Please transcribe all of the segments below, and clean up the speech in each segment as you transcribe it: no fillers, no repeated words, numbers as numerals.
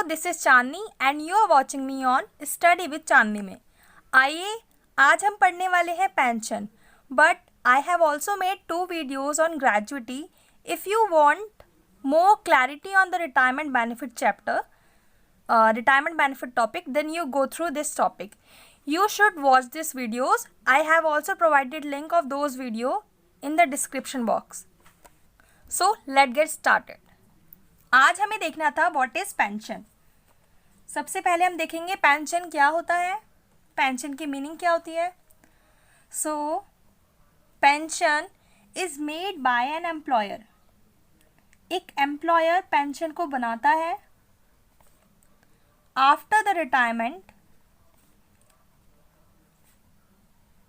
This is Chandni and you are watching me on study with Chandni में। आइए आज हम पढ़ने वाले हैं pension, but I have also made 2 videos on gratuity. If you want more clarity on the retirement benefit chapter, retirement benefit topic, then you go through this topic. You should watch these videos. I have also provided link of those video in the description box. So let's get started. आज हमें देखना था what is pension. सबसे पहले हम देखेंगे pension क्या होता है, पेंशन की मीनिंग क्या होती है. So pension is made by an employer. एक एम्प्लॉयर पेंशन को बनाता है after the retirement.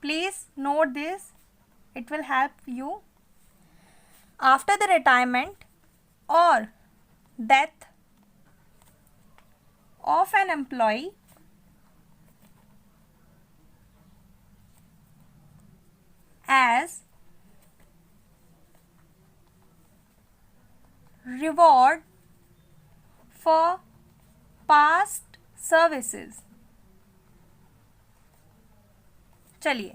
Please note this, it will help you. After the retirement और death of an employee as reward for past services. चलिए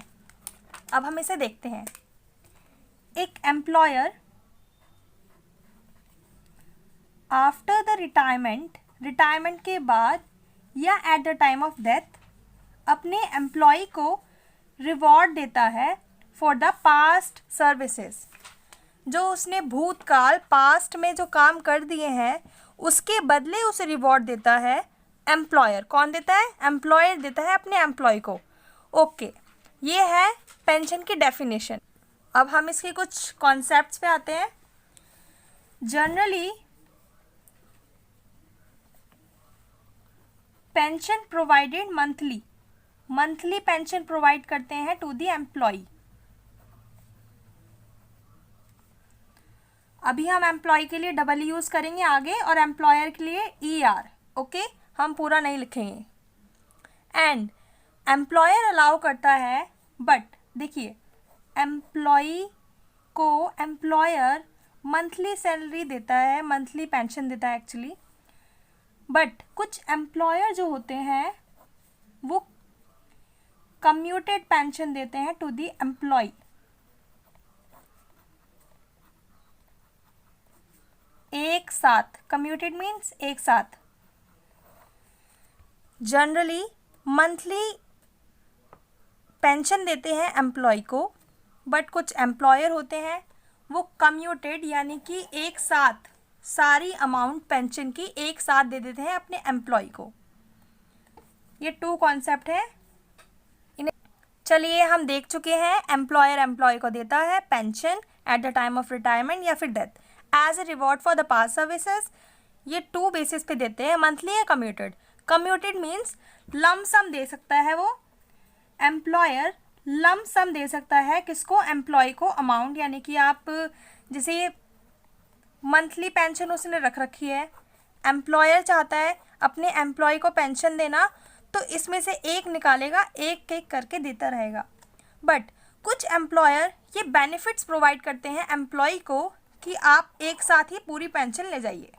अब हम इसे देखते हैं. एक एम्प्लॉयर आफ्टर द रिटायरमेंट के बाद या eight the time of death अपने एम्प्लॉय को रिवॉर्ड देता है फॉर द पास्ट सर्विसेज. जो उसने भूतकाल पास्ट में जो काम कर दिए हैं उसके बदले उसे रिवॉर्ड देता है एम्प्लॉयर. कौन देता है? एम्प्लॉयर देता है अपने एम्प्लॉय को. ओके, ये है पेंशन की डेफिनेशन. अब हम इसके कुछ कॉन्सेप्ट्स पे आते हैं. Generally pension provided monthly pension provide करते हैं टू द एम्प्लॉय. अभी हम एम्प्लॉय के लिए डबल यूज़ करेंगे आगे और एम्प्लॉयर के लिए ER. ओके, हम पूरा नहीं लिखेंगे. एंड एम्प्लॉयर अलाउ करता है, बट देखिए एम्प्लॉय को एम्प्लॉयर मंथली सैलरी देता है, मंथली पेंशन देता है एक्चुअली. बट कुछ एम्प्लॉयर जो होते हैं वो कम्यूटेड पेंशन देते हैं टू द एम्प्लॉय. एक साथ, कम्यूटेड मीन्स एक साथ. जनरली मंथली पेंशन देते हैं एम्प्लॉय को, बट कुछ एम्प्लॉयर होते हैं वो कम्यूटेड यानी कि एक साथ सारी अमाउंट पेंशन की एक साथ दे देते हैं अपने एम्प्लॉय को. ये 2 कॉन्सेप्ट है. चलिए हम देख चुके हैं एम्प्लॉयर एम्प्लॉय को देता है pension at the time of retirement या फिर death as a reward for the past services. ये 2 बेसिस पे देते हैं, मंथली या commuted. Commuted means lump sum दे सकता है वो एम्प्लॉयर, लम सम दे सकता है किसको? एम्प्लॉय को अमाउंट. यानी कि आप जैसे मंथली पेंशन उसने रख रखी है, एम्प्लॉयर चाहता है अपने एम्प्लॉय को पेंशन देना, तो इसमें से एक निकालेगा, एक एक करके देता रहेगा. बट कुछ एम्प्लॉयर ये बेनिफिट्स प्रोवाइड करते हैं एम्प्लॉय को कि आप एक साथ ही पूरी पेंशन ले जाइए.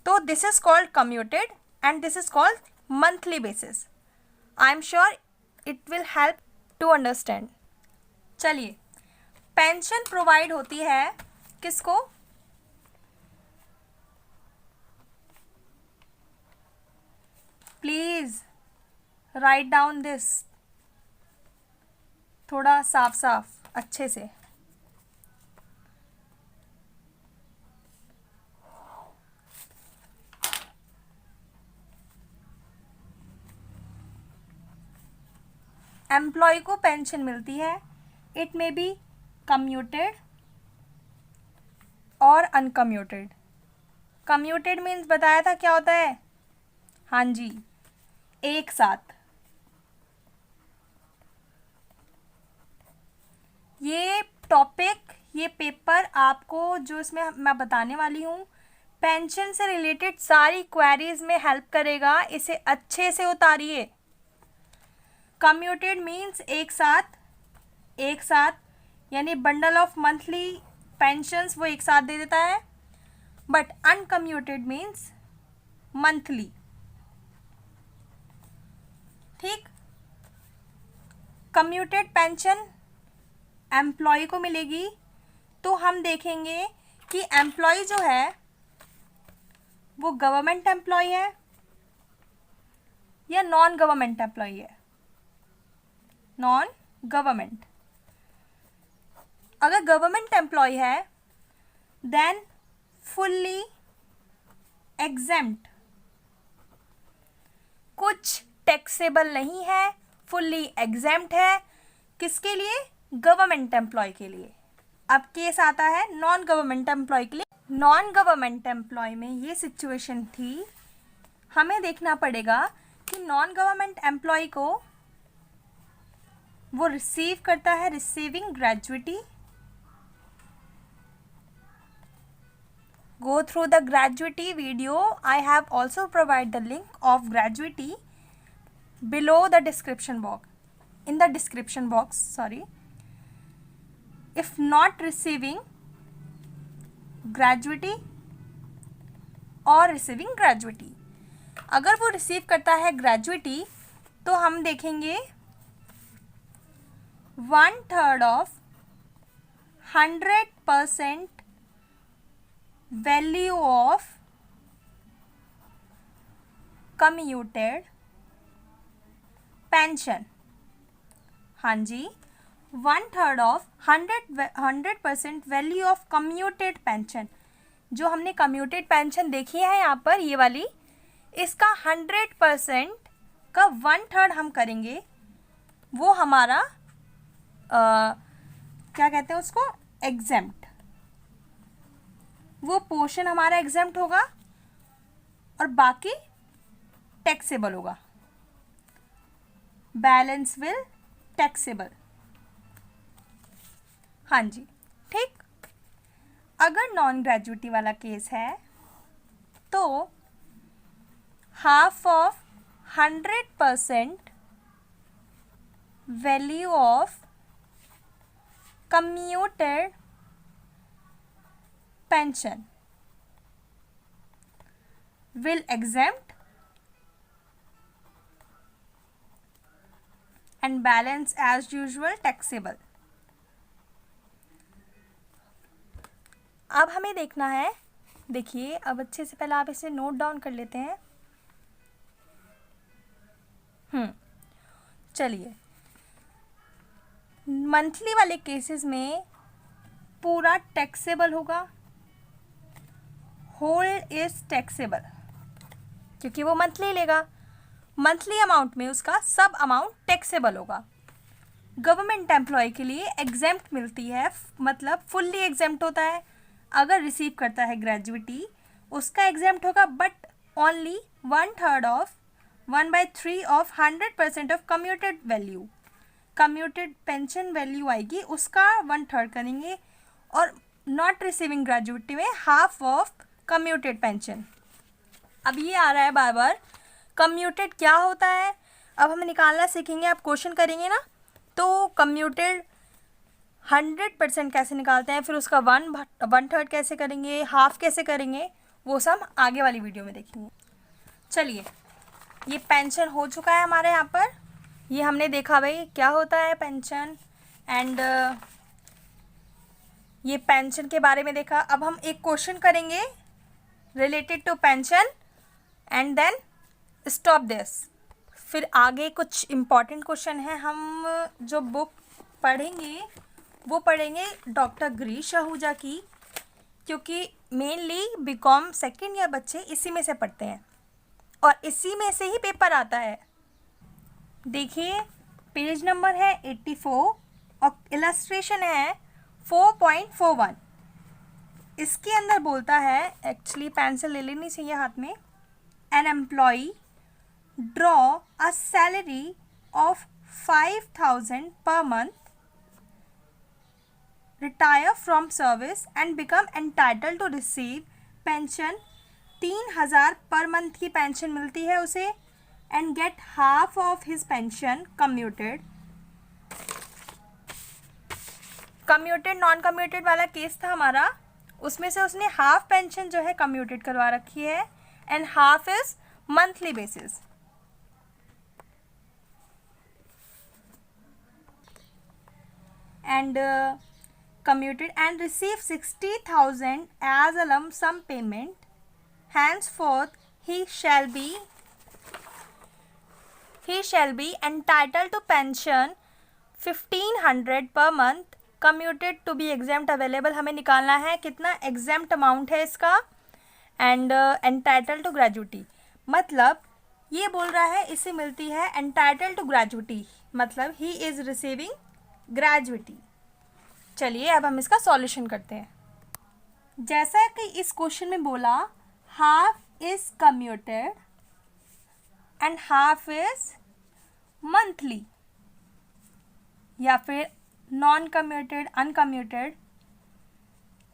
तो this is called commuted and this is called monthly basis. I am sure it will help to understand. चलिए, पेंशन प्रोवाइड होती है किसको? प्लीज राइट डाउन दिस, थोड़ा साफ साफ अच्छे से. एम्प्लॉय को पेंशन मिलती है. इट मे बी कम्यूटेड और अनकम्यूटेड. कम्यूटेड मीन्स बताया था क्या होता है? हाँ जी, एक साथ. ये टॉपिक, ये पेपर आपको जो इसमें मैं बताने वाली हूँ पेंशन से रिलेटेड सारी क्वेरीज में हेल्प करेगा. इसे अच्छे से उतारिए. कम्यूटेड मीन्स एक साथ यानी बंडल ऑफ मंथली पेंशंस वो एक साथ दे देता है. बट अनकम्यूटेड मीन्स मंथली, ठीक। कम्यूटेड पेंशन एम्प्लॉय को मिलेगी, तो हम देखेंगे कि एम्प्लॉय जो है वो गवर्नमेंट एम्प्लॉय है या नॉन गवर्नमेंट एम्प्लॉय है। नॉन गवर्नमेंट, अगर गवर्नमेंट एम्प्लॉय है देन फुल्ली एग्जेम्प्ट, कुछ टैक्सेबल नहीं है, फुल्ली एग्जेम्प्ट है। किसके लिए? गवर्नमेंट एम्प्लॉय के लिए। अब केस आता है नॉन गवर्नमेंट एम्प्लॉय के लिए। नॉन गवर्नमेंट एम्प्लॉय में ये सिचुएशन थी, हमें देखना पड़ेगा कि नॉन गवर्नमेंट एम्प्लॉय को वो रिसीव करता है receiving ग्रेजुइटी। Go through the gratuity video. I have also provide the link of gratuity below the description box. In the description box, sorry. If not receiving gratuity or receiving gratuity, अगर वो receive करता है ग्रेजुइटी तो हम देखेंगे 1/3 of 100% value of commuted pension. हाँ जी, 1/3 of 100% value of commuted pension. जो हमने कम्यूटेड पेंशन देखी है यहाँ पर, ये वाली, इसका 100% का 1/3 हम करेंगे, वो हमारा क्या कहते हैं उसको, एग्जेम्प्ट। वो पोर्शन हमारा एग्जेम्प्ट होगा और बाकी टैक्सेबल होगा। Balance will taxable. हाँ जी, ठीक। अगर नॉन ग्रेजुएटी वाला केस है तो half of 100% value of commuted pension will exempt and balance as usual taxable। अब हमें देखना है, देखिए अब अच्छे से पहले आप इसे नोट डाउन कर लेते हैं। चलिए, मंथली वाले केसेस में पूरा टैक्सेबल होगा, होल इज टैक्सेबल, क्योंकि वो मंथली लेगा। मंथली अमाउंट में उसका सब अमाउंट टैक्सेबल होगा। गवर्नमेंट एम्प्लॉय के लिए एग्जेम्प्ट मिलती है, मतलब फुल्ली एग्जेम्प्ट होता है। अगर रिसीव करता है ग्रेजुइटी उसका एग्जेम्प्ट होगा, but only 1/3 of 1/3 of 100% of commuted value, commuted pension value आएगी, उसका 1/3 करेंगे। और नॉट रिसीविंग ग्रेजुइटी में हाफ ऑफ कम्यूटेड पेंशन। अब ये आ रहा है बार बार, कम्यूटेड क्या होता है, अब हम निकालना सीखेंगे। आप क्वेश्चन करेंगे ना, तो कम्यूटेड 100% कैसे निकालते हैं, फिर उसका 1/3 कैसे करेंगे, हाफ कैसे करेंगे, वो सब आगे वाली वीडियो में देखेंगे। चलिए, ये पेंशन हो चुका है हमारे यहाँ पर। ये हमने देखा भाई क्या होता है पेंशन, एंड ये पेंशन के बारे में देखा। अब हम एक क्वेश्चन करेंगे related to pension and then stop this. फिर आगे कुछ इम्पॉर्टेंट क्वेश्चन है, हम जो बुक पढ़ेंगे वो पढ़ेंगे डॉक्टर गिरीश आहूजा की, क्योंकि मेनली बीकॉम सेकेंड ईयर बच्चे इसी में से पढ़ते हैं और इसी में से ही पेपर आता है। देखिए, पेज नंबर है 84 और इलस्ट्रेशन है 4.41। इसके अंदर बोलता है, एक्चुअली पेंसिल ले लेनी चाहिए हाथ में, an employee draw a salary of 5,000 per month, retire from service and become entitle to receive pension. 3,000 per month की पेंशन मिलती है उसे, and get half of his pension commuted. Commuted non commuted वाला केस था हमारा, उसमें से उसने हाफ पेंशन जो है कम्यूटेड करवा रखी है, and half is monthly basis. And commuted and receive 60,000 as a lump sum payment. Henceforth he shall be entitled to pension 1500 per month. Commuted to be exempt available, हमें निकालना है कितना exempt amount है इसका. And entitled to gratuity, मतलब ये बोल रहा है इसे मिलती है entitled to gratuity, मतलब he is receiving gratuity. चलिए अब हम इसका सॉल्यूशन करते हैं. जैसा कि इस क्वेश्चन में बोला half is commuted and half is monthly या फिर नॉन कम्यूटेड अनकम्यूटेड.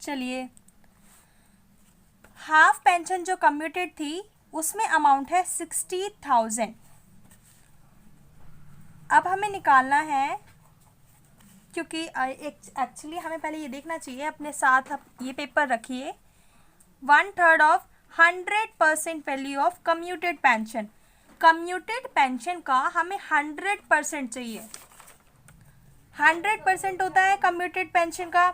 चलिए हाफ पेंशन जो कम्यूटेड थी उसमें अमाउंट है 60,000. अब हमें निकालना है, क्योंकि एक्चुअली हमें पहले ये देखना चाहिए, अपने साथ ये पेपर रखिए. 1/3 of 100% value of commuted pension. Commuted pension का हमें 100% चाहिए. 100% होता है कम्यूटेड पेंशन का.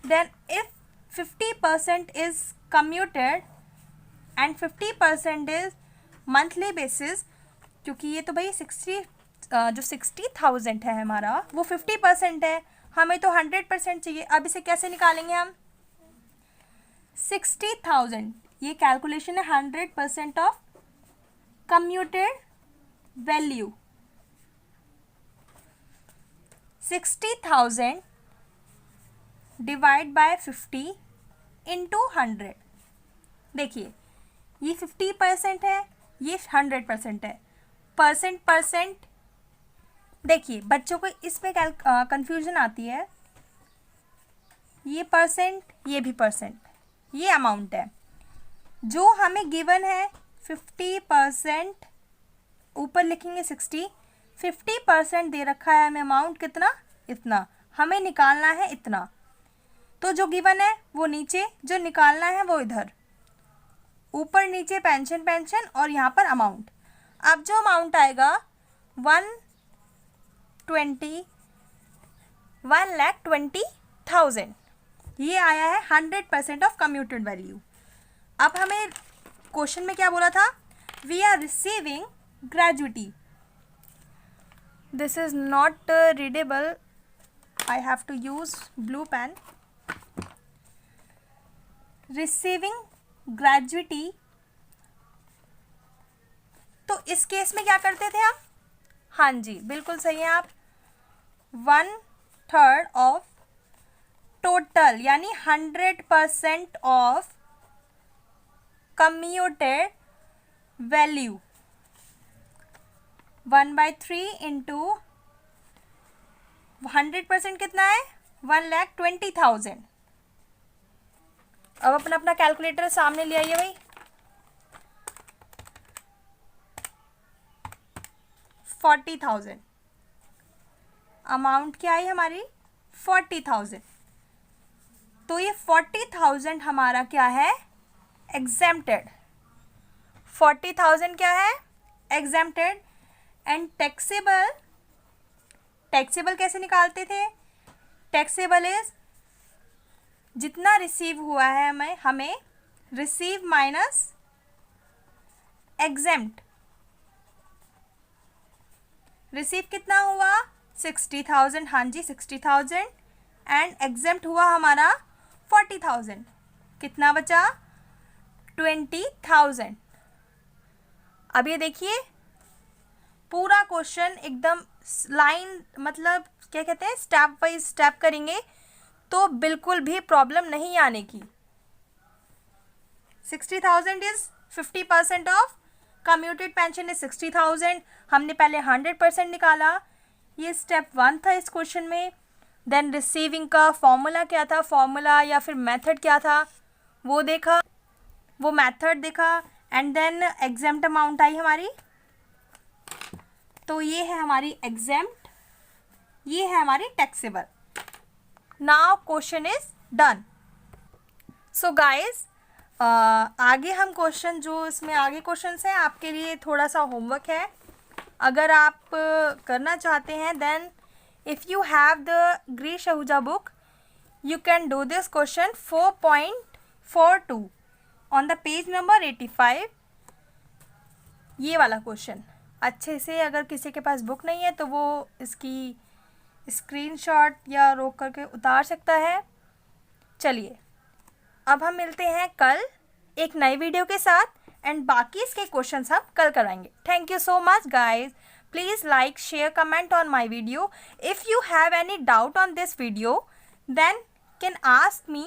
Then if 50% is commuted and 50% is monthly basis, क्योंकि ये तो भाई 60,000 है हमारा, वो 50% है, हमें तो 100% चाहिए. अब इसे कैसे निकालेंगे हम? 60,000, ये कैलकुलेशन है 100% of commuted value. 60,000 divide by 50 into 100. देखिए ये 50% है, ये 100% है. परसेंट देखिए बच्चों को इसमें कंफ्यूजन आती है. ये परसेंट, ये भी परसेंट, ये अमाउंट है जो हमें गिवन है. 50% ऊपर लिखेंगे 60, 50% दे रखा है हमें अमाउंट कितना, इतना. हमें निकालना है इतना. तो जो गिवन है वो नीचे, जो निकालना है वो इधर. ऊपर नीचे पेंशन और यहाँ पर अमाउंट. अब जो अमाउंट आएगा 1,20,000, ये आया है 100% ऑफ कम्यूटेड वैल्यू. अब हमें क्वेश्चन में क्या बोला था? We are receiving gratuity. This is not readable, I have to use blue pen. Receiving gratuity, तो इस केस में क्या करते थे हम? हाँ जी बिल्कुल सही है आप. 1/3 ऑफ टोटल यानी 100% ऑफ कम्यूटेड वैल्यू. 1/3 इंटू 100% कितना है? 1,20,000. अब अपना कैलकुलेटर सामने ले आइए भाई. 40,000 अमाउंट क्या आई हमारी? 40,000. तो ये 40,000 हमारा क्या है? एग्जेम्प्टेड. 40,000 क्या है? एग्जेम्प्टेड. एंड टैक्सेबल, टैक्सेबल कैसे निकालते थे? टैक्सेबल इज जितना रिसीव हुआ है हमें रिसीव माइनस एग्जेम्प्ट. रिसीव कितना हुआ? 60,000. हाँ जी 60,000. एंड एग्जेम्प्ट हुआ हमारा 40,000. कितना बचा? 20,000. अब ये देखिए पूरा क्वेश्चन एकदम लाइन, मतलब क्या कहते हैं, स्टेप बाय स्टेप करेंगे तो बिल्कुल भी प्रॉब्लम नहीं आने की. 60,000 is 50% of commuted pension is 60,000. हमने पहले 100% निकाला. ये स्टेप 1 था इस क्वेश्चन में. देन रिसीविंग का फॉर्मूला क्या था, फॉर्मूला या फिर मेथड क्या था वो देखा, वो मेथड देखा. And then exempt amount I हमारी. तो ये है हमारी एग्जेम्प्ट, ये है हमारी taxable. Now question is done. So guys आगे हम क्वेश्चन जो इसमें आगे क्वेश्चंस हैं आपके लिए थोड़ा सा होमवर्क है, अगर आप करना चाहते हैं then if you have the Girish Ahuja book you can do this question 4.42 on the page number 85। ये वाला क्वेश्चन अच्छे से अगर किसी के पास बुक नहीं है तो वो इसकी स्क्रीनशॉट या रोक करके उतार सकता है। चलिए अब हम मिलते हैं कल एक नई वीडियो के साथ एंड बाकी इसके क्वेश्चंस हम कल कराएंगे। Thank you so much guys. Please like share comment on my video. If you have any doubt on this video then can ask me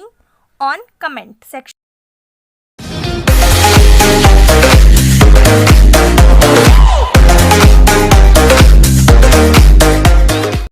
on comment section.